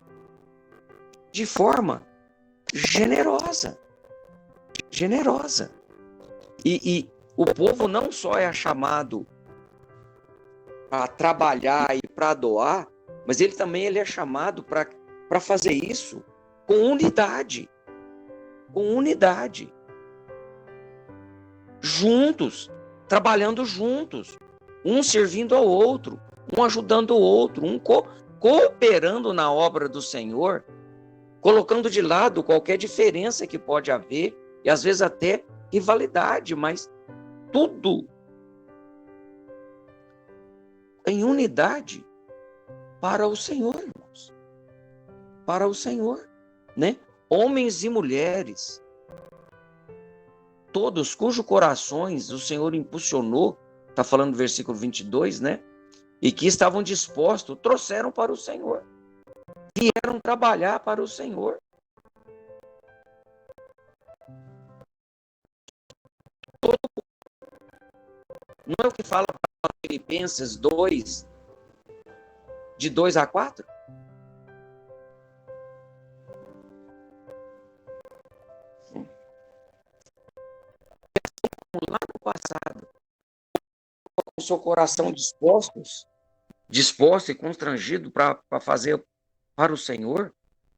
de forma generosa. Generosa. E o povo não só é chamado para trabalhar e para doar, mas ele é chamado para fazer isso com unidade. Com unidade. Juntos, trabalhando juntos, um servindo ao outro, um ajudando o outro, um cooperando na obra do Senhor, colocando de lado qualquer diferença que pode haver, e às vezes até rivalidade, mas tudo em unidade para o Senhor, irmãos. Para o Senhor, né? Homens e mulheres, todos cujos corações o Senhor impulsionou, está falando no versículo 22, né? E que estavam dispostos, trouxeram para o Senhor. Vieram trabalhar para o Senhor. Não é o que fala para Filipenses 2, de 2 a 4? Lá no passado, com o seu coração disposto e constrangido para fazer para o Senhor,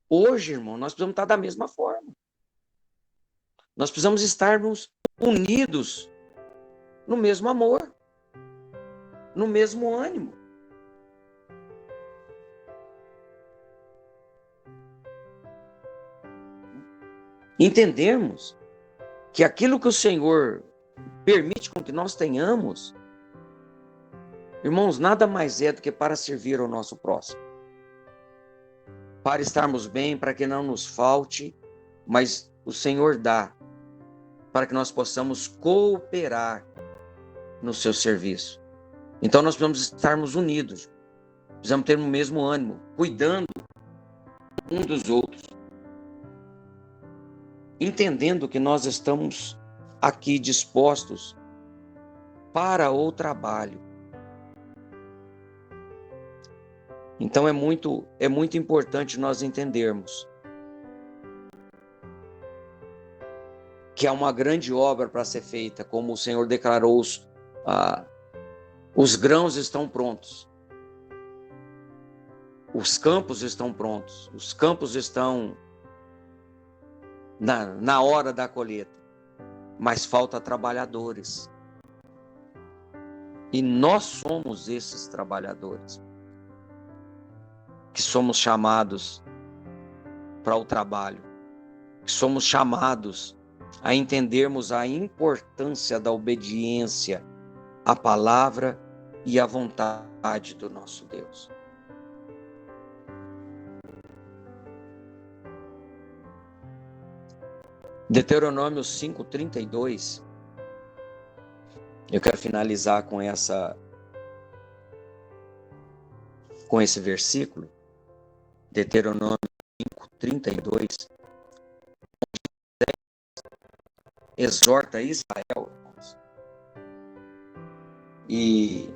hoje, irmão, nós precisamos estar da mesma forma. Nós precisamos estarmos unidos no mesmo amor, no mesmo ânimo. Entendermos que aquilo que o Senhor permite com que nós tenhamos, irmãos, nada mais é do que para servir ao nosso próximo. Para estarmos bem, para que não nos falte, mas o Senhor dá para que nós possamos cooperar no seu serviço. Então nós precisamos estarmos unidos, precisamos ter o mesmo ânimo, cuidando um dos outros, entendendo que nós estamos aqui dispostos para o trabalho. Então é muito importante nós entendermos que há uma grande obra para ser feita, como o Senhor declarou, os grãos estão prontos, os campos estão prontos, os campos estão na hora da colheita, mas falta trabalhadores. E nós somos esses trabalhadores, que somos chamados para o trabalho, que somos chamados a entendermos a importância da obediência à palavra e à vontade do nosso Deus. Deuteronômio 5:32. Eu quero finalizar com esse versículo, Deuteronômio 5:32, exorta Israel, irmãos. E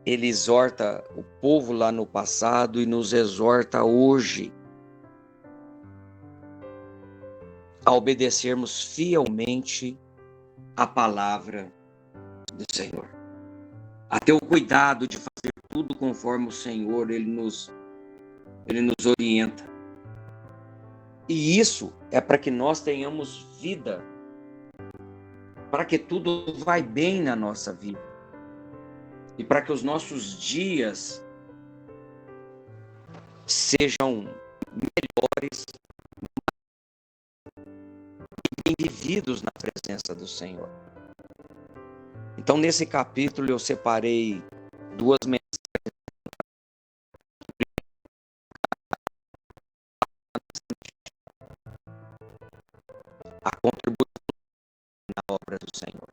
ele exorta o povo lá no passado e nos exorta hoje a obedecermos fielmente a palavra do Senhor. A ter o cuidado de fazer tudo conforme o Senhor, Ele nos orienta. E isso é para que nós tenhamos vida, para que tudo vai bem na nossa vida. E para que os nossos dias sejam melhores e bem vividos na presença do Senhor. Então, nesse capítulo, eu separei duas mensagens. A contribuição na obra do Senhor.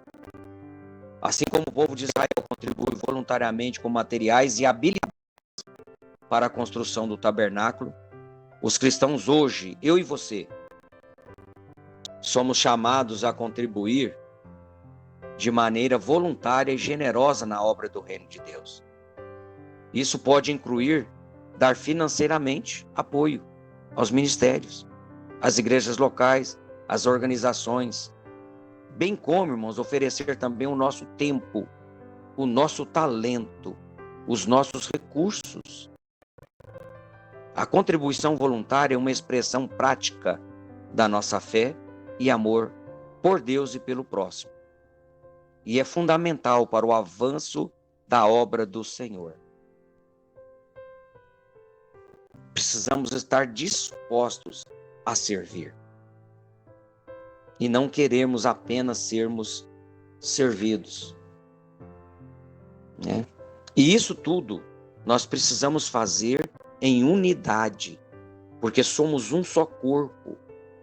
Assim como o povo de Israel contribui voluntariamente com materiais e habilidades para a construção do tabernáculo, os cristãos hoje, eu e você, somos chamados a contribuir de maneira voluntária e generosa na obra do reino de Deus. Isso pode incluir dar financeiramente apoio aos ministérios, às igrejas locais, às organizações, bem como, irmãos, oferecer também o nosso tempo, o nosso talento, os nossos recursos. A contribuição voluntária é uma expressão prática da nossa fé e amor por Deus e pelo próximo. E é fundamental para o avanço da obra do Senhor. Precisamos estar dispostos a servir. E não queremos apenas sermos servidos, né? E isso tudo nós precisamos fazer em unidade, porque somos um só corpo.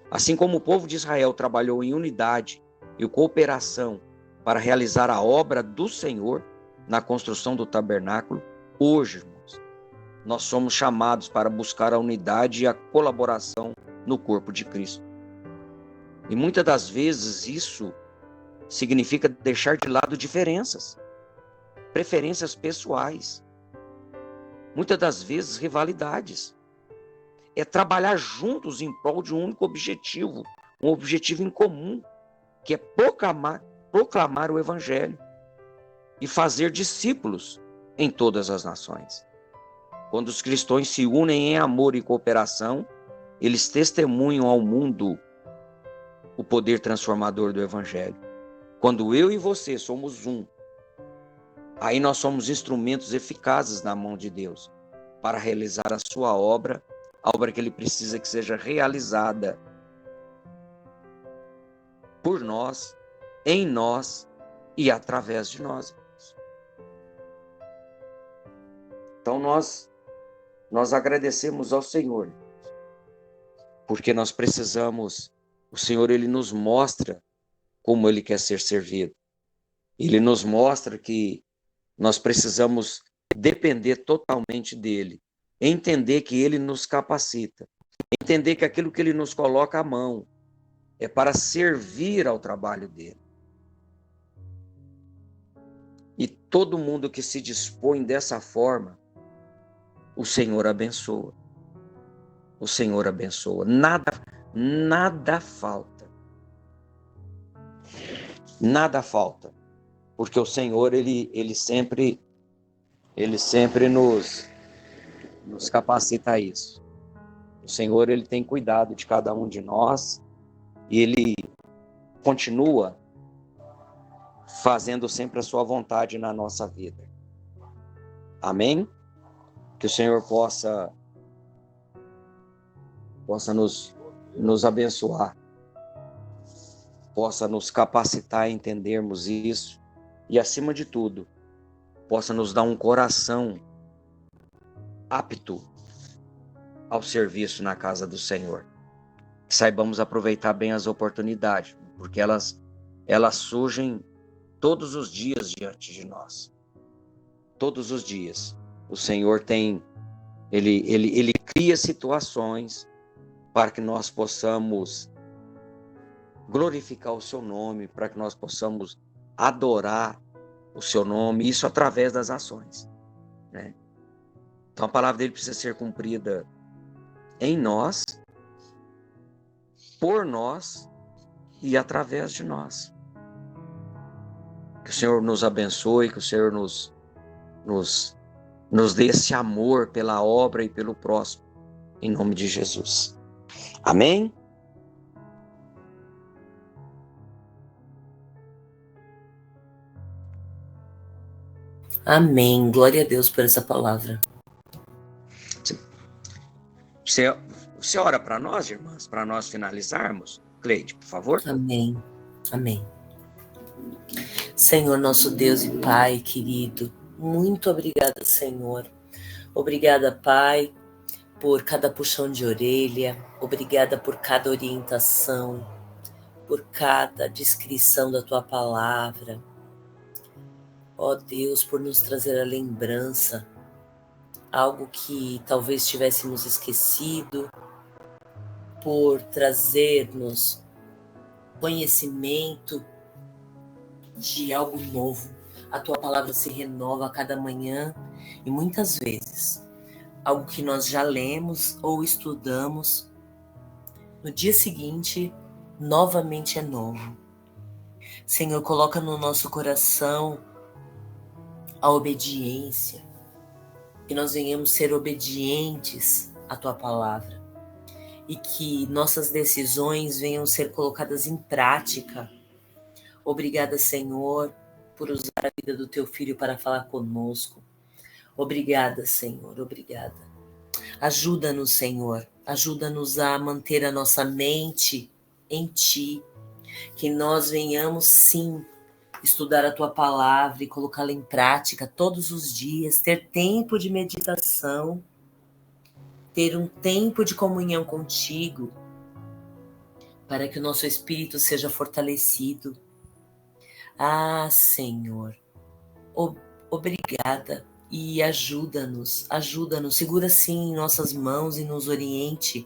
Assim como o povo de Israel trabalhou em unidade e cooperação para realizar a obra do Senhor na construção do tabernáculo, hoje, irmãos, nós somos chamados para buscar a unidade e a colaboração no corpo de Cristo. E muitas das vezes isso significa deixar de lado diferenças, preferências pessoais, muitas das vezes rivalidades. É trabalhar juntos em prol de um único objetivo, um objetivo em comum, que é proclamar o Evangelho e fazer discípulos em todas as nações. Quando os cristãos se unem em amor e cooperação, eles testemunham ao mundo o poder transformador do Evangelho. Quando eu e você somos um, aí nós somos instrumentos eficazes na mão de Deus para realizar a sua obra, a obra que Ele precisa que seja realizada por nós, em nós e através de nós. Então nós agradecemos ao Senhor, porque nós precisamos, o Senhor, Ele nos mostra como Ele quer ser servido. Ele nos mostra que nós precisamos depender totalmente dEle, entender que Ele nos capacita, entender que aquilo que Ele nos coloca à mão é para servir ao trabalho dEle. E todo mundo que se dispõe dessa forma, o Senhor abençoa. o Senhor abençoa. Nada falta. Nada falta. Porque o Senhor, ele sempre nos capacita a isso. O Senhor, ele tem cuidado de cada um de nós e ele continua fazendo sempre a sua vontade na nossa vida. Amém? Que o Senhor possa nos abençoar, possa nos capacitar a entendermos isso e, acima de tudo, possa nos dar um coração apto ao serviço na casa do Senhor. Que saibamos aproveitar bem as oportunidades, porque elas surgem todos os dias diante de nós. Todos os dias. O Senhor Ele cria situações para que nós possamos glorificar o seu nome, para que nós possamos adorar o seu nome, isso através das ações, né? Então a palavra dele precisa ser cumprida em nós, por nós e através de nós. Que o Senhor nos abençoe, que o Senhor nos dê esse amor pela obra e pelo próximo, em nome de Jesus. Amém? Amém. Glória a Deus por essa palavra. Você ora para nós, irmãs, para nós finalizarmos? Cleide, por favor. Amém. Amém. Senhor, nosso Deus e Pai querido, muito obrigada, Senhor. Obrigada, Pai, por cada puxão de orelha. Obrigada por cada orientação, por cada descrição da Tua palavra. Ó Deus, por nos trazer a lembrança, algo que talvez tivéssemos esquecido, por trazer-nos conhecimento de algo novo. A Tua palavra se renova a cada manhã e muitas vezes algo que nós já lemos ou estudamos, no dia seguinte novamente é novo. Senhor, coloca no nosso coração a obediência, que nós venhamos ser obedientes à Tua palavra e que nossas decisões venham ser colocadas em prática. Obrigada, Senhor, por usar a vida do Teu Filho para falar conosco. Obrigada, Senhor, obrigada. Ajuda-nos, Senhor, ajuda-nos a manter a nossa mente em Ti, que nós venhamos, sim, estudar a Tua palavra e colocá-la em prática todos os dias, ter tempo de meditação, ter um tempo de comunhão contigo, para que o nosso espírito seja fortalecido. Ah, Senhor, obrigada e ajuda-nos, segura sim em nossas mãos e nos oriente.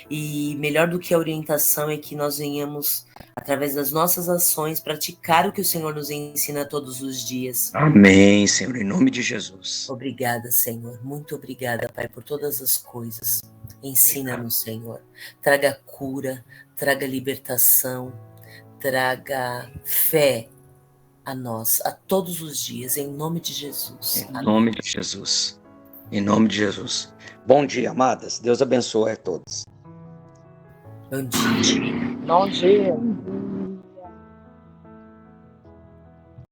E melhor do que a orientação é que nós venhamos, através das nossas ações, praticar o que o Senhor nos ensina todos os dias. Amém, Senhor, em nome de Jesus. Obrigada, Senhor, muito obrigada, Pai, por todas as coisas. Ensina-nos, Senhor, traga cura, traga libertação, traga fé a nós, a todos os dias, em nome de Jesus. Em nome de Jesus. Em nome de Jesus. Bom dia, amadas. Deus abençoe a todos. Bom dia. Bom dia.